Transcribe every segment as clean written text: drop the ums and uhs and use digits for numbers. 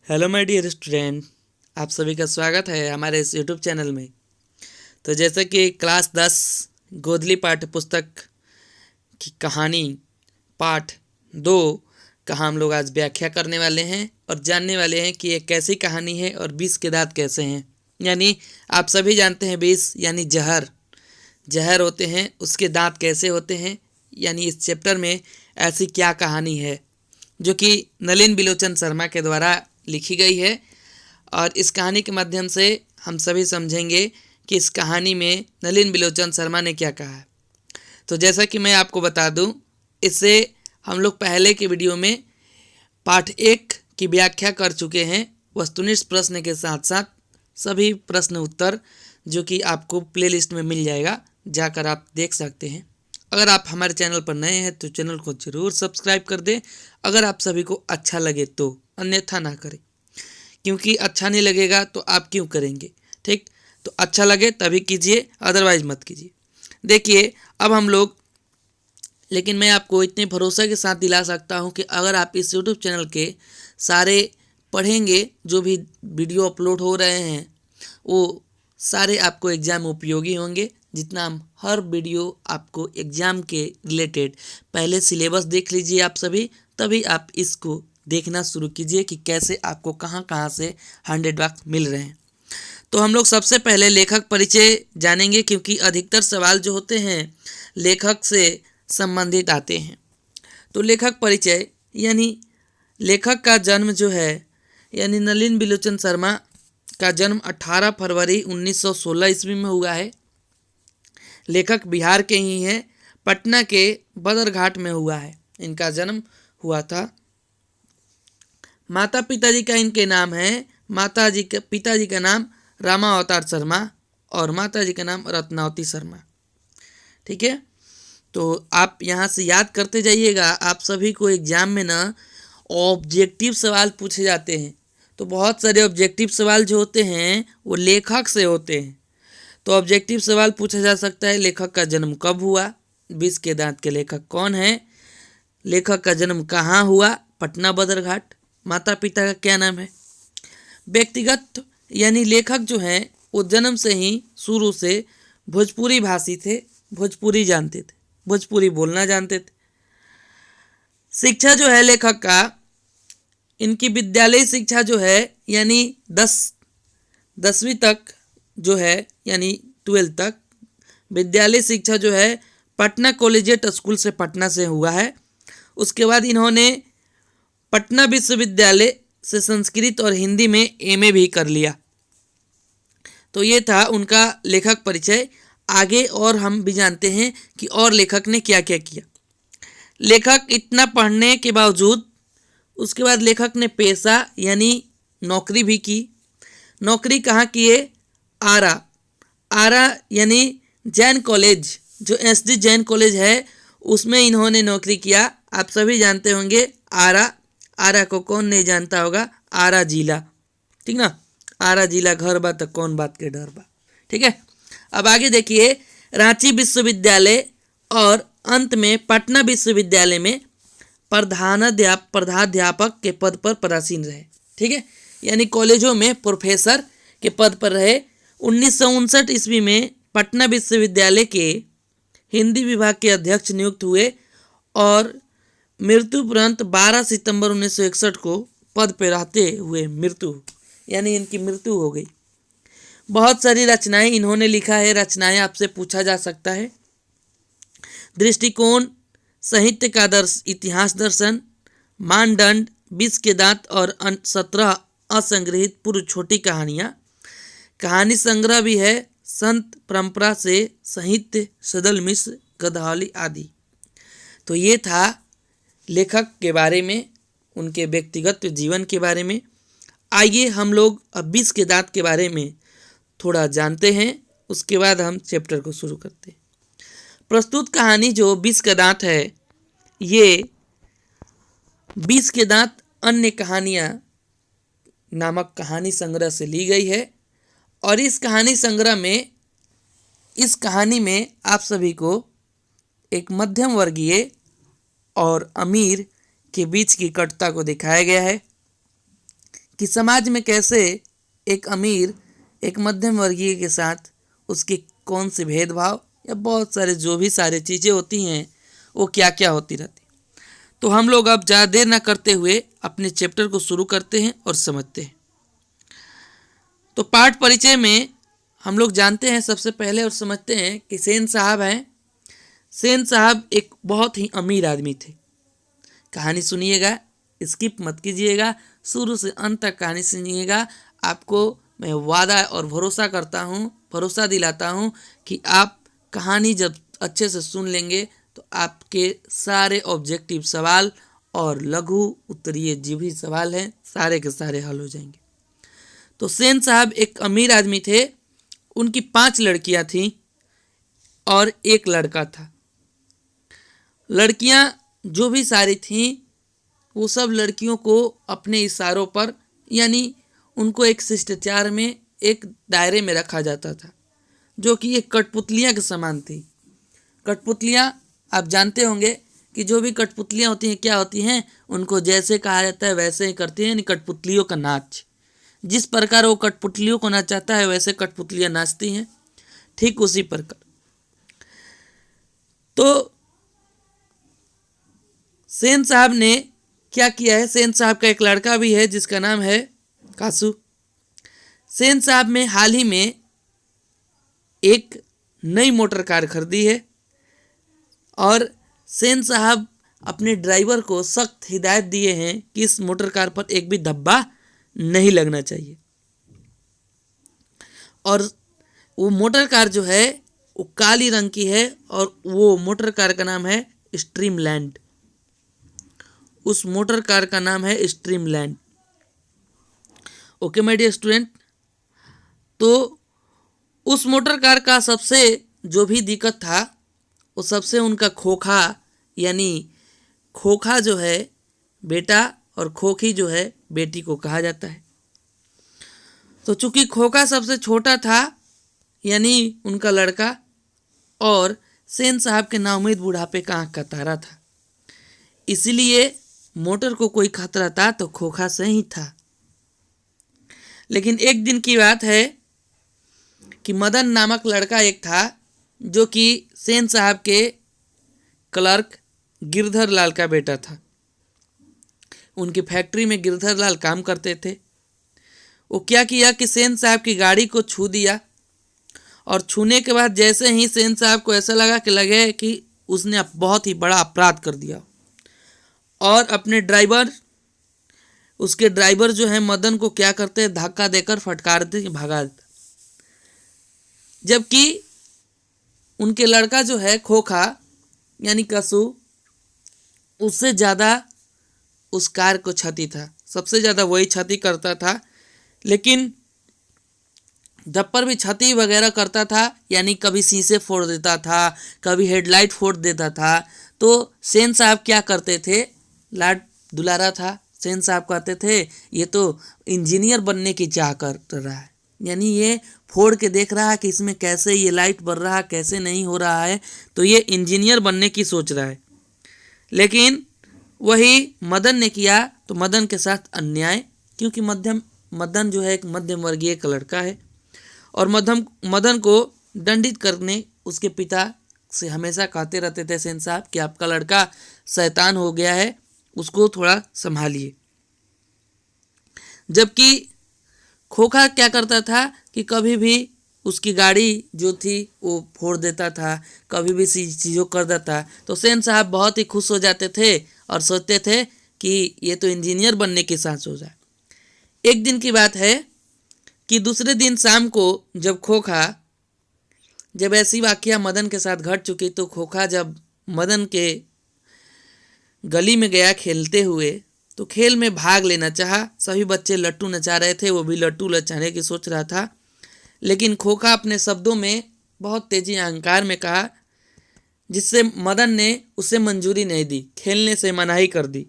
Hello my dear student, आप सभी का स्वागत है हमारे इस यूट्यूब चैनल में। तो जैसे कि क्लास 10 गोदली पाठ्य पुस्तक की कहानी पाठ 2 का हम लोग आज व्याख्या करने वाले हैं और जानने वाले हैं कि ये कैसी कहानी है और विष के दांत कैसे हैं। यानी आप सभी जानते हैं विष यानी जहर होते हैं, उसके दांत कैसे होते हैं। यानी इस चैप्टर में ऐसी क्या कहानी है जो कि नलिन बिलोचन शर्मा के द्वारा लिखी गई है, और इस कहानी के माध्यम से हम सभी समझेंगे कि इस कहानी में नलिन बिलोचन शर्मा ने क्या कहा है। तो जैसा कि मैं आपको बता दूं, इससे हम लोग पहले के वीडियो में पाठ 1 की व्याख्या कर चुके हैं, वस्तुनिष्ठ प्रश्न के साथ साथ सभी प्रश्न उत्तर, जो कि आपको प्लेलिस्ट में मिल जाएगा, जाकर आप देख सकते हैं। अगर आप हमारे चैनल पर नए हैं तो चैनल को ज़रूर सब्सक्राइब कर दें अगर आप सभी को अच्छा लगे तो, अन्यथा ना करें, क्योंकि अच्छा नहीं लगेगा तो आप क्यों करेंगे। ठीक, तो अच्छा लगे तभी कीजिए, अदरवाइज मत कीजिए। देखिए अब हम लोग, लेकिन मैं आपको इतने भरोसा के साथ दिला सकता हूं कि अगर आप इस यूट्यूब चैनल के सारे पढ़ेंगे, जो भी वीडियो अपलोड हो रहे हैं वो सारे आपको एग्ज़ाम में उपयोगी होंगे। जितना हम हर वीडियो आपको एग्ज़ाम के रिलेटेड, पहले सिलेबस देख लीजिए आप सभी, तभी आप इसको देखना शुरू कीजिए कि कैसे आपको कहां कहां से 100 मार्क्स मिल रहे हैं। तो हम लोग सबसे पहले लेखक परिचय जानेंगे, क्योंकि अधिकतर सवाल जो होते हैं लेखक से संबंधित आते हैं। तो लेखक परिचय यानी लेखक का जन्म जो है, यानी नलिन बिलोचन शर्मा का जन्म 18 फरवरी 1916 ईस्वी में हुआ है। लेखक बिहार के ही हैं, पटना के बदरघाट में हुआ है इनका जन्म हुआ था। माता पिताजी का इनके नाम है, पिताजी का नाम रामावतार शर्मा और माताजी का नाम रत्नावती शर्मा। ठीक है, तो आप यहाँ से याद करते जाइएगा। आप सभी को एग्जाम में ना ऑब्जेक्टिव सवाल पूछे जाते हैं, तो बहुत सारे ऑब्जेक्टिव सवाल जो होते हैं वो लेखक से होते हैं। तो ऑब्जेक्टिव सवाल पूछा जा सकता है, लेखक का जन्म कब हुआ, विष के दांत के लेखक कौन है, लेखक का जन्म कहाँ हुआ, पटना बदरघाट, माता पिता का क्या नाम है। व्यक्तिगत यानी लेखक जो हैं वो जन्म से ही शुरू से भोजपुरी भाषी थे, भोजपुरी जानते थे, भोजपुरी बोलना जानते थे। शिक्षा जो है लेखक का, इनकी विद्यालय शिक्षा जो है यानी 10वीं तक जो है, यानी 12 तक विद्यालय शिक्षा जो है पटना कॉलेजिएट स्कूल से पटना से हुआ है। उसके बाद इन्होंने पटना विश्वविद्यालय से संस्कृत और हिंदी में एमए भी कर लिया। तो ये था उनका लेखक परिचय। आगे और हम भी जानते हैं कि और लेखक ने क्या क्या किया। लेखक इतना पढ़ने के बावजूद उसके बाद लेखक ने यानी नौकरी भी की। नौकरी कहाँ किए? आरा यानी जैन कॉलेज, जो एसडी जैन कॉलेज है उसमें इन्होंने नौकरी किया। आप सभी जानते होंगे आरा को कौन नहीं जानता होगा, आरा जिला, ठीक ना। आरा जिला घर बा तो कौन बात के डर बा। ठीक है, अब आगे देखिए, रांची विश्वविद्यालय और अंत में पटना विश्वविद्यालय में प्रधानाध्यापक के पद पर पदासीन रहे। ठीक है, यानी कॉलेजों में प्रोफेसर के पद पर रहे। 1959 ईस्वी में पटना विश्वविद्यालय के हिंदी विभाग के अध्यक्ष नियुक्त हुए और मृत्युपरंत 12 सितंबर 1961 को पद पर रहते हुए यानी इनकी मृत्यु हो गई। बहुत सारी रचनाएं इन्होंने लिखा है, रचनाएं आपसे पूछा जा सकता है। दृष्टिकोण, साहित्य का इतिहास दर्शन, मानदंड, विष के दांत और 17 असंग्रहित पूर्व छोटी कहानियाँ। कहानी संग्रह भी है, संत परंपरा से साहित्य, सदल मिश्र, गदहौली आदि। तो ये था लेखक के बारे में, उनके व्यक्तिगत जीवन के बारे में। आइए हम लोग अब विष के दांत के बारे में थोड़ा जानते हैं, उसके बाद हम चैप्टर को शुरू करते हैं। प्रस्तुत कहानी जो विष का दांत है, ये विष के दांत अन्य कहानियाँ नामक कहानी संग्रह से ली गई है। और इस कहानी में आप सभी को एक मध्यम वर्गीय और अमीर के बीच की कटुता को दिखाया गया है कि समाज में कैसे एक अमीर एक मध्यम वर्गीय के साथ उसकी कौन सी भेदभाव या बहुत सारे जो भी सारे चीज़ें होती हैं वो क्या क्या होती रहती। तो हम लोग अब ज़्यादा देर ना करते हुए अपने चैप्टर को शुरू करते हैं और समझते हैं। तो पाठ परिचय में हम लोग जानते हैं सबसे पहले और समझते हैं कि सेन साहब हैं। सेन साहब एक बहुत ही अमीर आदमी थे। कहानी सुनिएगा, स्किप मत कीजिएगा, शुरू से अंत तक कहानी सुनिएगा। आपको मैं वादा और भरोसा दिलाता हूँ कि आप कहानी जब अच्छे से सुन लेंगे तो आपके सारे ऑब्जेक्टिव सवाल और लघु उत्तरीय जो भी सवाल हैं सारे के सारे हल हो जाएंगे। तो सेन साहब एक अमीर आदमी थे। उनकी 5 लड़कियां थीं और एक लड़का था। लड़कियां जो भी सारी थीं वो सब लड़कियों को अपने इशारों पर यानी उनको एक शिष्टाचार में एक दायरे में रखा जाता था जो कि एक कठपुतलियाँ के समान थी। कठपुतलियाँ आप जानते होंगे कि जो भी कठपुतलियाँ होती हैं क्या होती हैं, उनको जैसे कहा जाता है वैसे ही करती हैं, यानी कठपुतलियों का नाच। जिस प्रकार वो कठपुतलियों को नचाता है वैसे कठपुतलियाँ नाचती हैं, ठीक उसी प्रकार। तो सेन साहब ने क्या किया है, सेन साहब का एक लड़का भी है जिसका नाम है कासू। सेन साहब में हाल ही में एक नई मोटर कार खरीदी है और सेन साहब अपने ड्राइवर को सख्त हिदायत दिए हैं कि इस मोटर कार पर एक भी धब्बा नहीं लगना चाहिए। और वो मोटर कार जो है वो काली रंग की है और वो मोटर कार का नाम है स्ट्रीमलैंड। उस मोटर कार का नाम है स्ट्रीमलैंड। ओके माय डियर स्टूडेंट, तो उस मोटर कार का सबसे जो भी दिक्कत था वो सबसे उनका खोखा, यानी खोखा जो है बेटा और खोखी जो है बेटी को कहा जाता है। तो चूंकि खोखा सबसे छोटा था यानी उनका लड़का, और सेन साहब के नाउमीद बुढ़ापे का आँख का तारा था, इसीलिए मोटर को कोई खतरा था तो खोखा से ही था। लेकिन एक दिन की बात है कि मदन नामक लड़का एक था जो कि सेन साहब के क्लर्क गिरधर लाल का बेटा था। उनकी फैक्ट्री में गिरधर लाल काम करते थे। वो क्या किया कि सेन साहब की गाड़ी को छू दिया और छूने के बाद जैसे ही सेन साहब को ऐसा लगे कि उसने बहुत ही बड़ा अपराध कर दिया और अपने उसके ड्राइवर जो है मदन को क्या करते हैं, धक्का देकर फटकार दे भगा देता। जबकि उनके लड़का जो है खोखा यानी कसू, उससे ज़्यादा उस कार को क्षति था, सबसे ज़्यादा वही क्षति करता था। लेकिन जब पर भी क्षति वगैरह करता था यानी कभी शीशे फोड़ देता था, कभी हेडलाइट फोड़ देता था, तो सेन साहब क्या करते थे, लाड दुलारा था। सेन साहब कहते थे ये तो इंजीनियर बनने की चाह कर रहा है, यानी ये फोड़ के देख रहा है कि इसमें कैसे ये लाइट बढ़ रहा है, कैसे नहीं हो रहा है, तो ये इंजीनियर बनने की सोच रहा है। लेकिन वही मदन ने किया तो मदन के साथ अन्याय, क्योंकि मदन जो है एक मध्यम वर्गीय का लड़का है और मदन को दंडित करने उसके पिता से हमेशा कहते रहते थे सेन साहब कि आपका लड़का शैतान हो गया है, उसको थोड़ा संभालिए। जबकि खोखा क्या करता था कि कभी भी उसकी गाड़ी जो थी वो फोड़ देता था, कभी भी चीज़ों कर देता, तो सेन साहब बहुत ही खुश हो जाते थे और सोचते थे कि ये तो इंजीनियर बनने की सांस हो जाए। एक दिन की बात है कि दूसरे दिन शाम को जब ऐसी वाकया मदन के साथ घट चुकी, तो खोखा जब मदन के गली में गया खेलते हुए, तो खेल में भाग लेना चाहा। सभी बच्चे लट्टू नचा रहे थे, वो भी लट्टू नचाने की सोच रहा था, लेकिन खोखा अपने शब्दों में बहुत तेजी अहंकार में कहा, जिससे मदन ने उसे मंजूरी नहीं दी, खेलने से मनाही कर दी।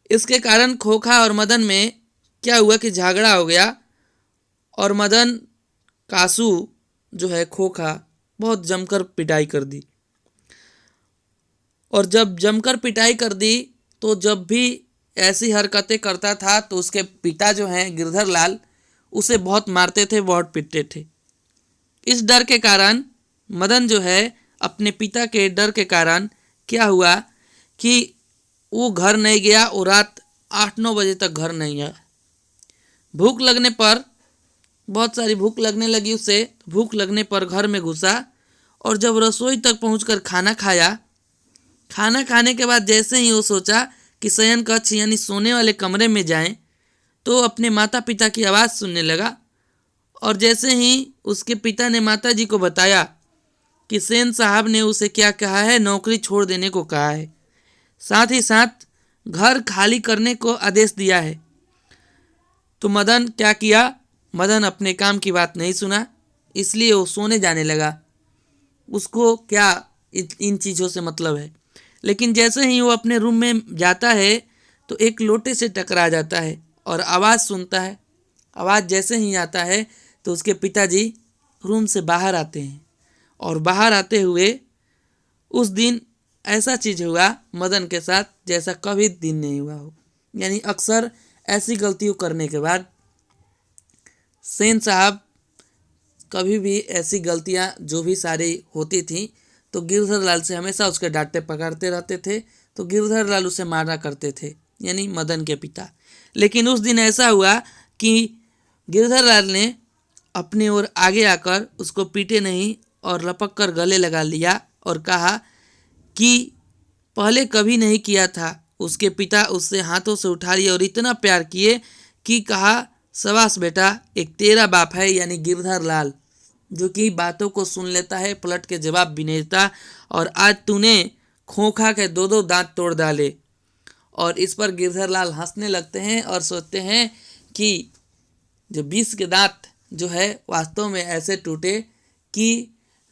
इसके कारण खोखा और मदन में क्या हुआ कि झगड़ा हो गया और मदन कासू जो है खोखा बहुत जमकर पिटाई कर दी। और जब जमकर पिटाई कर दी तो जब भी ऐसी हरकतें करता था तो उसके पिता जो हैं गिरधर लाल उसे बहुत मारते थे, बहुत पीटते थे। इस डर के कारण मदन जो है अपने पिता के डर के कारण क्या हुआ कि वो घर नहीं गया और रात 8-9 बजे तक घर नहीं गया। भूख लगने पर, बहुत सारी भूख लगने लगी उसे, भूख लगने पर घर में घुसा और जब रसोई तक पहुंचकर खाना खाया, खाना खाने के बाद जैसे ही वो सोचा कि शयन कक्ष यानी सोने वाले कमरे में जाएं, तो अपने माता पिता की आवाज़ सुनने लगा। और जैसे ही उसके पिता ने माता जी को बताया कि सेन साहब ने उसे क्या कहा है, नौकरी छोड़ देने को कहा है, साथ ही साथ घर खाली करने को आदेश दिया है, तो मदन क्या किया, मदन अपने काम की बात नहीं सुना, इसलिए वो सोने जाने लगा। उसको क्या इन चीज़ों से मतलब है। लेकिन जैसे ही वो अपने रूम में जाता है तो एक लोटे से टकरा जाता है और आवाज़ सुनता है। आवाज़ जैसे ही आता है तो उसके पिताजी रूम से बाहर आते हैं और बाहर आते हुए उस दिन ऐसा चीज़ हुआ मदन के साथ जैसा कभी दिन नहीं हुआ हो। यानी अक्सर ऐसी गलतियों करने के बाद सेन साहब कभी भी ऐसी गलतियां जो भी सारी होती थी तो गिरधर लाल से हमेशा उसके डांटते पकड़ते रहते थे, तो गिरधर लाल उसे मारा करते थे, यानी मदन के पिता। लेकिन उस दिन ऐसा हुआ कि गिरधर लाल ने अपने ओर आगे आकर उसको पीटे नहीं और लपक कर गले लगा लिया और कहा कि पहले कभी नहीं किया था। उसके पिता उससे हाथों से उठा लिए और इतना प्यार किए कि कहा, शाबाश बेटा, एक तेरा बाप है यानी गिरधर लाल, जो कि बातों को सुन लेता है, पलट के जवाब भी नहीं देता, और आज तूने खोखा के 2-2 दांत तोड़ डाले। और इस पर गिरधर लाल हंसने लगते हैं और सोचते हैं कि जो 20 के दांत जो है वास्तव में ऐसे टूटे कि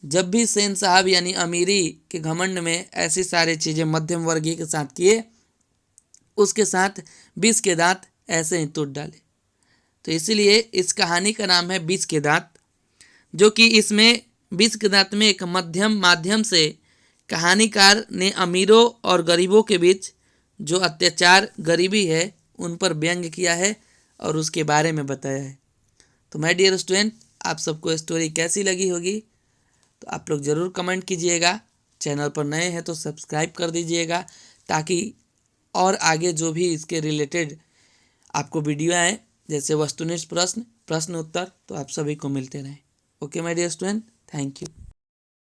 जब भी सेन साहब यानी अमीरी के घमंड में ऐसी सारी चीज़ें मध्यम वर्गीय के साथ किए, उसके साथ 20 के दांत ऐसे ही टूट डाले। तो इसीलिए इस कहानी का नाम है 20 के दांत, जो कि इसमें 20 के दांत में एक माध्यम से कहानीकार ने अमीरों और गरीबों के बीच जो अत्याचार गरीबी है उन पर व्यंग किया है और उसके बारे में बताया है। तो माय डियर स्टूडेंट, आप सबको स्टोरी कैसी लगी होगी तो आप लोग ज़रूर कमेंट कीजिएगा। चैनल पर नए हैं तो सब्सक्राइब कर दीजिएगा ताकि और आगे जो भी इसके रिलेटेड आपको वीडियो आए, जैसे वस्तुनिष्ठ प्रश्न, प्रश्न उत्तर, तो आप सभी को मिलते रहें। Okay my dear student, thank you.